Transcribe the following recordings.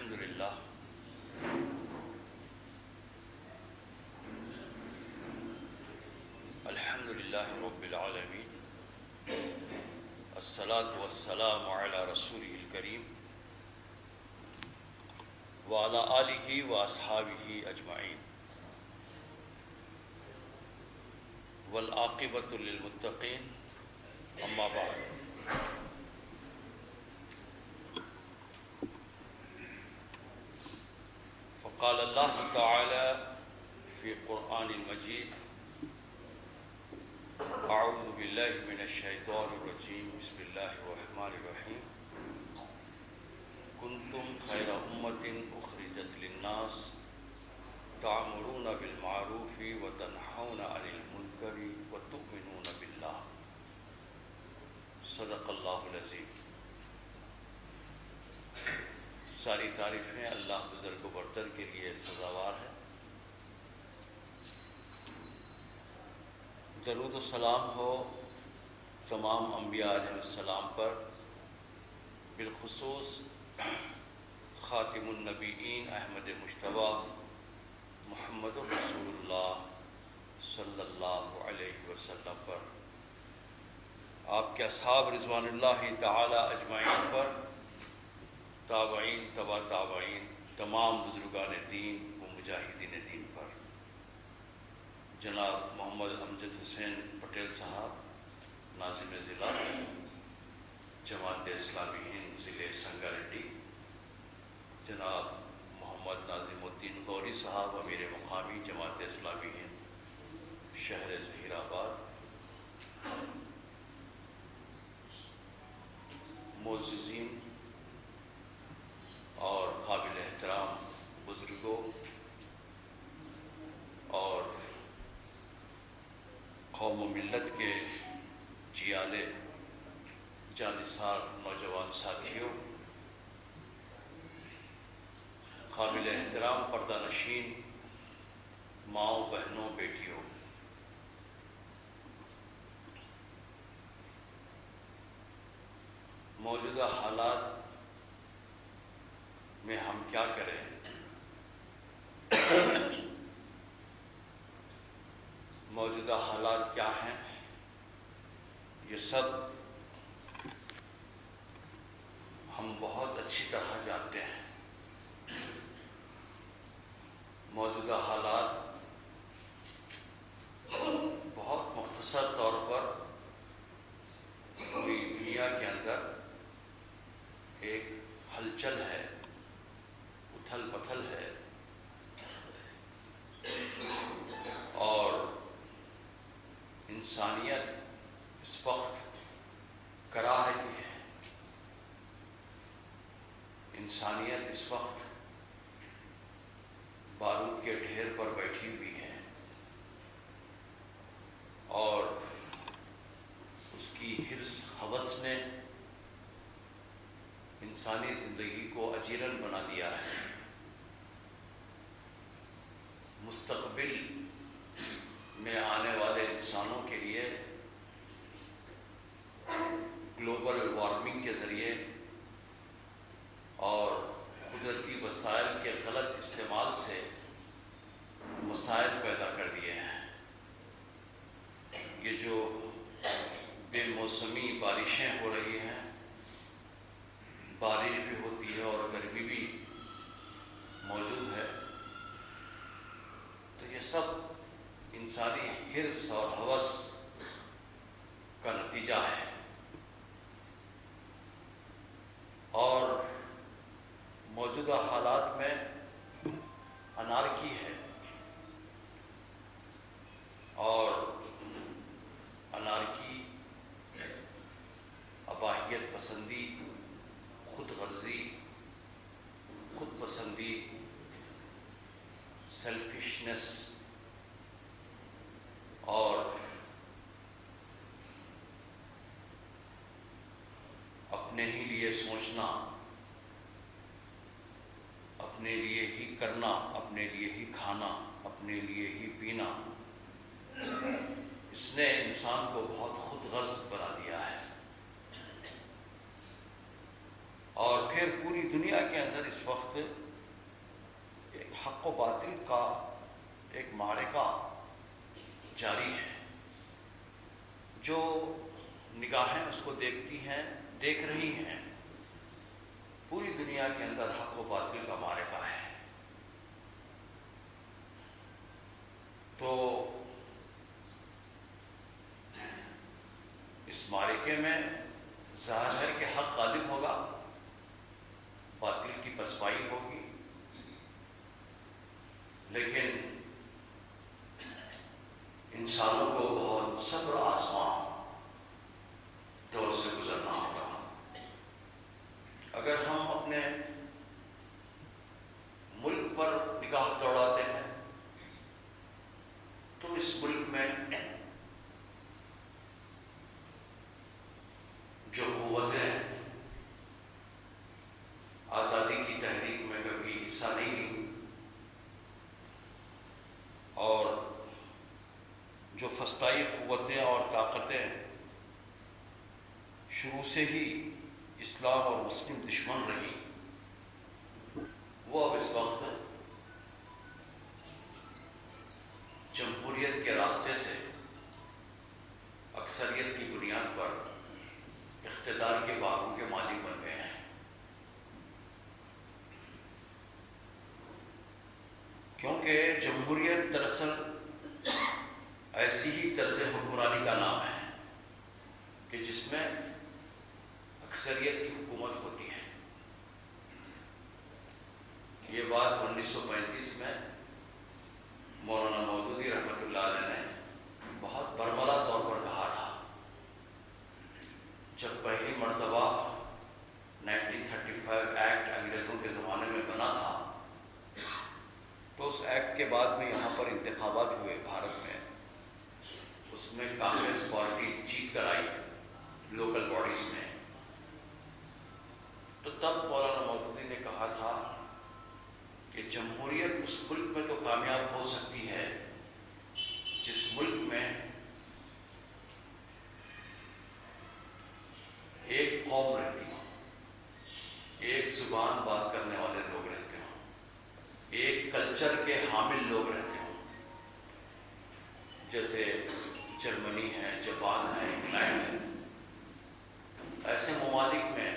الحمدللہ الحمدللہ رب العالمین الصلاۃ والسلام علی رسولہ الکریم وعلی آلہ واصحابہ اجمعین والعاقبۃ للمتقین اما بعد۔ قال اللہ تعالی فی قرآن المجید اعوذ باللہ من الشیطان الرجیم بسم اللہ الرحمن الرحیم کنتم خیر امۃ اخرجت للناس تعمرون بالمعروف وتنہون عن المنکر وتؤمنون باللہ صدق اللہ العظیم۔ ساری تعریفیں اللہ بزرگ و برتر کے لیے سزاوار ہے۔ درود و سلام ہو تمام انبیاء علیہ السلام پر، بالخصوص خاتم النبیین احمد مجتبیٰ محمد رسول اللہ صلی اللہ علیہ وسلم پر، آپ کے اصحاب رضوان اللہ تعالی اجمعین پر، تابعین تبع تابعین، تمام بزرگان دین و مجاہدین دین پر۔ جناب محمد امجد حسین پٹیل صاحب ناظم ضلع جماعت اسلامی ہند ضلع سنگاریڈی، جناب محمد ناظم الدین غوری صاحب امیر مقامی جماعت اسلامی ہند شہر ظہیر آباد، معززین اور قابل احترام بزرگوں اور قوم و ملت کے جیالے جانثار نوجوان ساتھیوں، قابل احترام پردہ نشین ماؤں بہنوں بیٹیوں، موجودہ حالات میں ہم کیا کریں؟ موجودہ حالات کیا ہیں یہ سب ہم بہت اچھی طرح جانتے ہیں۔ موجودہ حالات بہت مختصر طور پر پوری دنیا کے اندر ایک ہلچل ہے، اتھل پتھل ہے، اور انسانیت اس وقت کرا رہی ہے، انسانیت اس وقت بارود کے ڈھیر پر بیٹھی ہوئی ہے، اور اس کی حرص ہوس نے انسانی زندگی کو اجیرن بنا دیا ہے۔ مستقبل میں آنے والے انسانوں کے لیے گلوبل وارمنگ کے ذریعے اور قدرتی وسائل کے غلط استعمال سے مسائل پیدا کر دیے ہیں۔ یہ جو بے موسمی بارشیں ہو رہی ہیں، بارش بھی ہوتی ہے اور گرمی بھی موجود ہے، تو یہ سب انسانی حرص اور ہوس کا نتیجہ ہے، اور موجودہ حالات میں انارکی ہے، اور انارکی، اباحیت پسندی، خود غرضی، خود پسندی، سیلفشنس اور اپنے ہی لیے سوچنا، اپنے لیے ہی کرنا، اپنے لیے ہی کھانا، اپنے لیے ہی پینا، اس نے انسان کو بہت خود غرض بنا دیا ہے۔ اور پھر پوری دنیا کے اندر اس وقت ایک حق و باطل کا ایک معرکہ جاری ہے. جو نگاہیں اس کو دیکھتی ہیں، دیکھ رہی ہیں، پوری دنیا کے اندر حق و باطل کا معرکہ ہے. تو اس معرکے میں ظاہر ہے کہ حق غالب ہوگا، باطل کی پسپائی ہوگی، لیکن انسانوں کو بہت صبر آزما دور سے گزرنا ہوگا. اگر ہم اپنے ملک پر نگاہ دوڑاتے ہیں تو اس ملک میں جو قوتیں آزادی کی تحریک میں کبھی حصہ نہیں لیں اور جو فسطائی قوتیں اور طاقتیں شروع سے ہی اسلام اور مسلم دشمن رہی، وہ اب اس وقت جمہوریت کے راستے سے اکثریت کی بنیاد پر اقتدار کے باغوں کے مالک بن گئے ہیں. کیونکہ جمہوریت دراصل ایسی ہی طرز حکمرانی کا نام ہے کہ جس میں اکثریت کی حکومت ہوتی ہے. یہ بات 1935 میں مولانا مودودی رحمۃ اللہ علیہ نے بہت برملا طور پر کہا تھا. جب پہلی مرتبہ 1935 ایکٹ انگریزوں کے زمانے میں بنا تھا تو اس ایکٹ کے بعد میں یہاں پر انتخابات ہوئے بھارت میں. اس میں کانگریس پارٹی جیت کر آئی لوکل باڈیز میں. تو تب مولانا مودودی نے کہا تھا کہ جمہوریت اس ملک میں تو کامیاب ہو سکتی ہے جس ملک میں ایک قوم رہتی ہو، ایک زبان بات کرنے والے لوگ رہتے ہوں، ایک کلچر کے حامل لوگ رہتے ہوں. جیسے جرمنی ہے، جاپان ہے، انگلینڈ ہے. ایسے ممالک میں،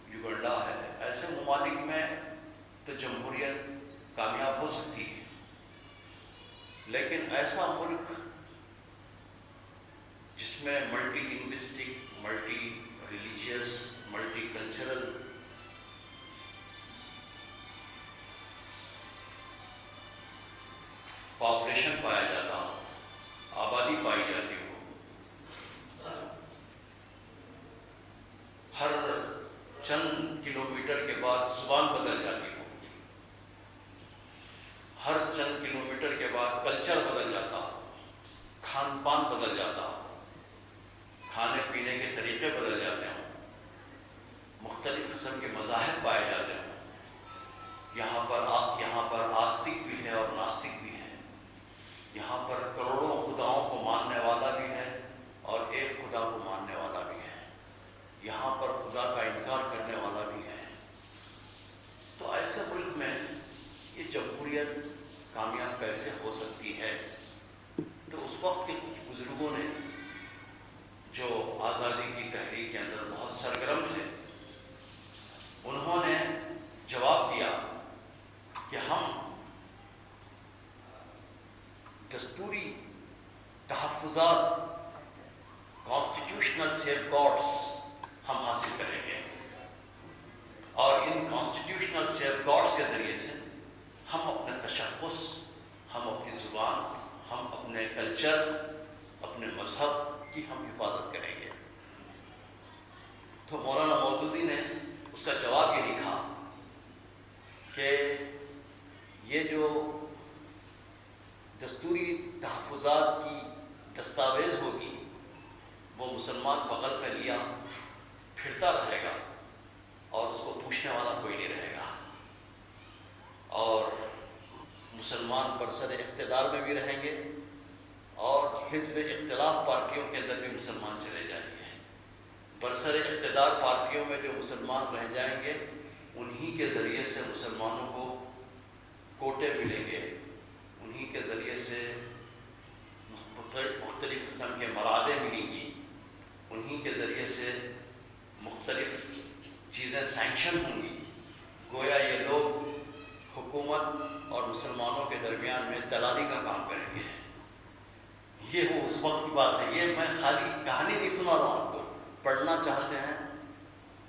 یوگنڈا ہے، ایسے ممالک میں تو جمہوریت کامیاب ہو سکتی ہے. لیکن ایسا ملک جس میں multi linguistic, multi religious, multi cultural population پایا جاتا ہو، آبادی پائی جاتی ہو، ہر چند کلومیٹر کے بعد زبان بدل جاتی ہو، ہر چند کلومیٹر کے بعد کلچر بدل جاتا ہو، کھان پان بدل جاتا ہو، کھانے پینے کے طریقے بدل جاتے ہوں، مختلف قسم کے مذاہب پائے جاتے ہوں. یہاں پر آستک بھی ہے اور ناستک بھی ہے. یہاں پر کروڑوں خداؤں کو ماننے والا بھی ہے اور ایک خدا کو ماننے والا بھی ہے. یہاں پر خدا کا انکار کرنے والا بھی ہے. تو ایسے ملک میں یہ جمہوریت کامیاب کیسے ہو سکتی ہے؟ تو اس وقت کے کچھ بزرگوں نے جو آزادی کی تحریک کے اندر بہت سرگرم تھے، انہوں نے جواب دیا کہ ہم دستوری تحفظات، کانسٹیٹیوشنل سیف گارڈز ہم حاصل کریں گے، اور ان کانسٹیٹیوشنل سیف گارڈز کے ذریعے سے ہم اپنے تشخص، ہم اپنی زبان، ہم اپنے کلچر، اپنے مذہب کی ہم حفاظت کریں گے. تو مولانا مودودی نے اس کا جواب یہ لکھا کہ یہ جو دستوری تحفظات کی دستاویز ہوگی وہ مسلمان بغل میں لیا پھرتا رہے گا اور اس کو پوچھنے والا کوئی نہیں رہے گا، اور مسلمان برسر اقتدار میں بھی رہیں گے اور حزب اختلاف پارٹیوں کے اندر بھی مسلمان چلے جائیں گے. برسر اقتدار پارٹیوں میں جو مسلمان رہ جائیں گے انہی کے ذریعے سے مسلمانوں کو کوٹے ملیں گے، انہی کے ذریعے سے مختلف قسم کے مرادیں ملیں گی، انہی کے ذریعے سے مختلف چیزیں سینکشن ہوں گی۔ گویا یہ لوگ حکومت اور مسلمانوں کے درمیان میں دلالی کا کام کریں گے۔ یہ وہ اس وقت کی بات ہے، یہ میں خالی کہانی نہیں سنا رہا ہوں آپ کو۔ پڑھنا چاہتے ہیں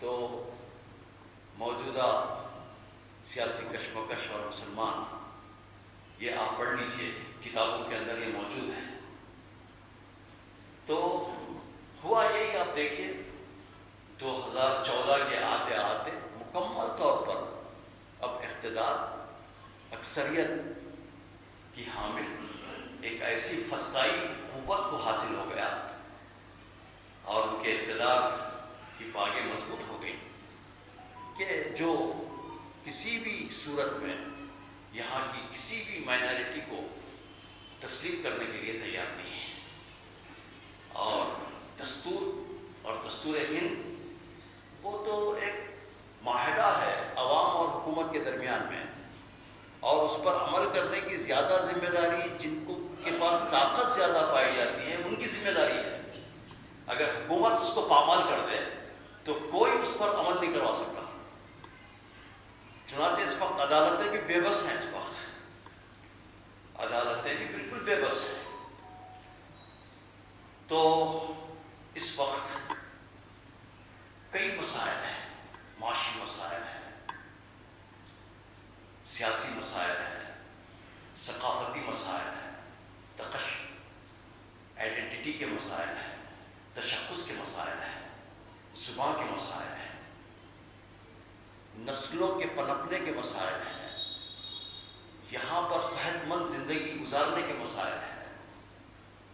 تو موجودہ سیاسی کشمکش اور مسلمان، یہ آپ پڑھ لیجئے، کتابوں کے اندر یہ موجود ہے۔ تو ہوا یہی، آپ دیکھیے 2014 کے آتے آتے مکمل طور پر اب اقتدار اکثریت کی حامل ایک ایسی فسطائی قوت کو حاصل ہو گیا اور ان کے اقتدار کی باگیں مضبوط ہو گئی کہ جو کسی بھی صورت میں یہاں کی کسی بھی مائنارٹی کو تسلیم کرنے کے لیے تیار نہیں ہے۔ اور دستور ہند وہ تو ایک معاہدہ ہے عوام اور حکومت کے درمیان میں، اور اس پر عمل کرنے کی زیادہ ذمہ داری جن کو کے پاس طاقت زیادہ پائی جاتی ہے ان کی ذمہ داری ہے۔ اگر حکومت اس کو پامال کر دے تو کوئی اس پر عمل نہیں کروا سکتا۔ چنانچہ اس وقت عدالتیں بھی بے بس ہیں، اس وقت عدالتیں بھی بالکل بے بس ہیں۔ تو اس وقت کئی مسائل ہیں، معاشی مسائل ہیں، سیاسی مسائل ہیں، ثقافتی مسائل ہیں، آئیڈینٹی کے مسائل ہیں، تشخص کے مسائل ہیں، زبان کے مسائل ہیں، نسلوں کے پنپنے کے مسائل ہیں، یہاں پر صحت مند زندگی گزارنے کے مسائل ہیں۔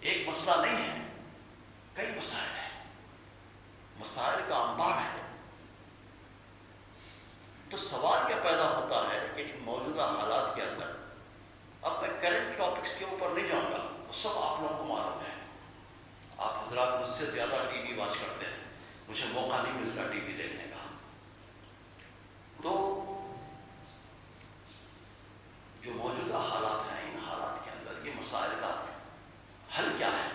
ایک مسئلہ نہیں ہے، کئی مسائل ہیں، مسائل کا انبار ہے۔ تو سوال یہ پیدا ہوتا ہے کہ ان موجودہ حالات کے اندر، اب میں کرنٹ ٹاپکس کے اوپر نہیں جاؤں گا، وہ سب آپ لوگوں کو معلوم ہے، آپ حضرات مجھ سے زیادہ ٹی وی واچ کرتے ہیں، مجھے موقع نہیں ملتا ٹی وی دیکھنے کا۔ تو جو موجودہ حالات ہیں، ان حالات کے اندر یہ مسائل کا حل کیا ہے؟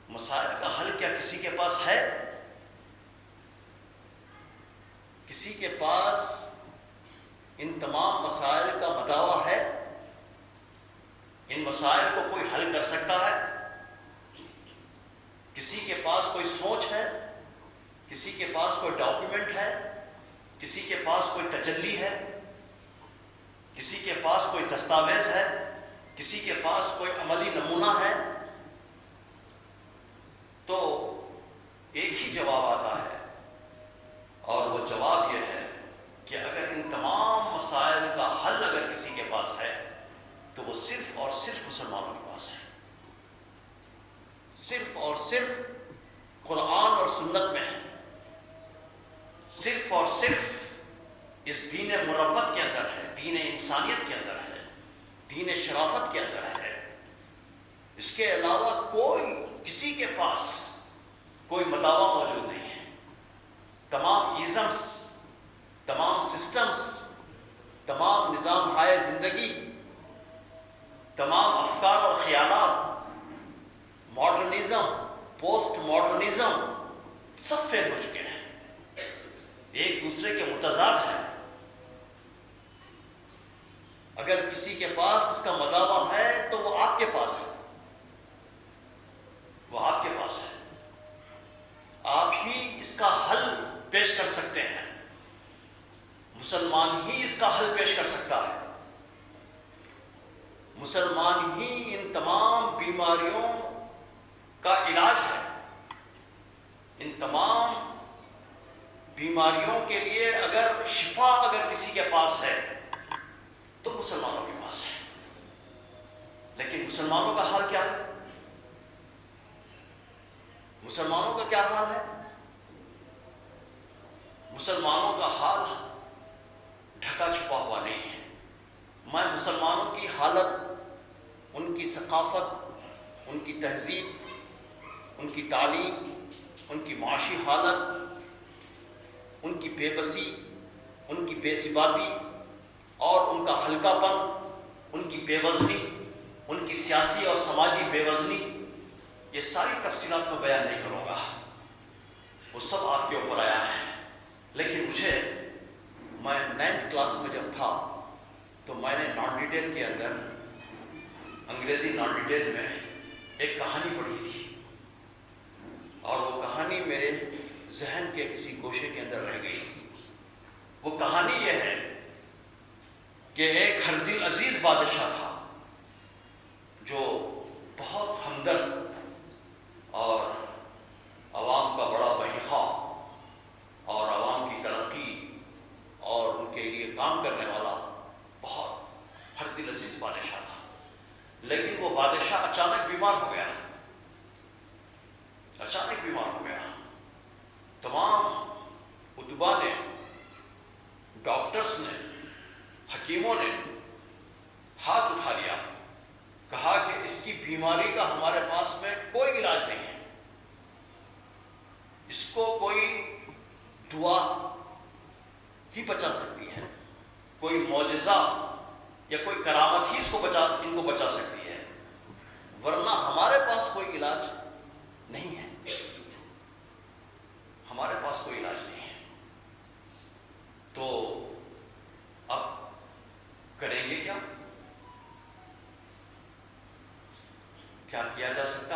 مسائل کا حل کیا کسی کے پاس ہے؟ کسی کے پاس ان تمام مسائل کا مداوع ہے؟ ان مسائل کو کوئی حل کر سکتا ہے؟ کسی کے پاس کوئی سوچ ہے؟ کسی کے پاس کوئی ڈاکیومنٹ ہے؟ کسی کے پاس کوئی تجلی ہے؟ کسی کے پاس کوئی دستاویز ہے؟ کسی کے پاس کوئی عملی نمونہ ہے؟ تو ایک ہی جواب آتا ہے، اور وہ جواب یہ ہے کہ اگر ان تمام مسائل کا حل اگر کسی کے پاس ہے تو وہ صرف اور صرف مسلمانوں کے پاس ہے۔ صرف اور صرف قرآن اور سنت میں ہے، صرف اور صرف اس دین مروت کے اندر ہے، دین انسانیت کے اندر ہے، دین شرافت کے اندر ہے۔ اس کے علاوہ کسی کے پاس کوئی مداوع موجود نہیں ہے۔ تمام ایزمز، تمام سسٹمز، تمام نظام ہائے زندگی، تمام افکار اور خیالات، ماڈرنزم، پوسٹ ماڈرنزم، سب فیل ہو چکے ہیں، ایک دوسرے کے متضاد ہیں۔ اگر کسی کے پاس اس کا مداوع ہے تو وہ آپ کے پاس ہے، وہ آپ کے پاس ہے، آپ ہی اس کا حل پیش کر سکتے ہیں، مسلمان ہی اس کا حل پیش کر سکتا ہے، مسلمان ہی ان تمام بیماریوں کا علاج ہے۔ ان تمام بیماریوں کے لیے اگر شفا اگر کسی کے پاس ہے تو مسلمانوں کے پاس ہے۔ لیکن مسلمانوں کا حال کیا ہے؟ مسلمانوں کا کیا حال ہے؟ مسلمانوں کا حال ڈھکا چھپا ہوا نہیں ہے۔ میں مسلمانوں کی حالت، ان کی ثقافت، ان کی تہذیب، ان کی تعلیم، ان کی معاشی حالت، ان کی بے بسی، ان کی بے ثباتی اور ان کا ہلکا پن، ان کی بے وزنی، ان کی سیاسی اور سماجی بے وزنی، یہ ساری تفصیلات میں بیان نہیں کروں گا، وہ سب آپ کے اوپر آیا ہے۔ لیکن میں 9th کلاس میں جب تھا تو میں نے نان ڈیٹیل کے اندر، انگریزی نان ڈیٹیل میں ایک کہانی پڑھی تھی، اور وہ کہانی میرے ذہن کے کسی گوشے کے اندر رہ گئی۔ وہ کہانی یہ ہے کہ ایک ہر دل عزیز بادشاہ تھا جو بہت ہمدرد اور عوام کا بڑا بہیخواہ اور عوام کی ترقی اور ان کے لیے کام کرنے والا بہت ہر دل عزیز بادشاہ تھا۔ لیکن وہ بادشاہ اچانک بیمار ہو گیا، اچانک بیمار ہو گیا۔ تمام ادبا نے، ڈاکٹرز نے، حکیموں نے ہاتھ اٹھا لیا، کہا کہ اس کی بیماری کا ہمارے پاس میں کوئی علاج نہیں ہے، اس کو کوئی دعا ہی بچا سکتی ہے، کوئی معجزہ یا کوئی کرامت ہی ان کو بچا سکتی ہے، ورنہ ہمارے پاس کوئی علاج نہیں ہے، ہمارے پاس کوئی علاج نہیں ہے۔ تو اب کریں گے کیا؟ کیا کیا جا سکتا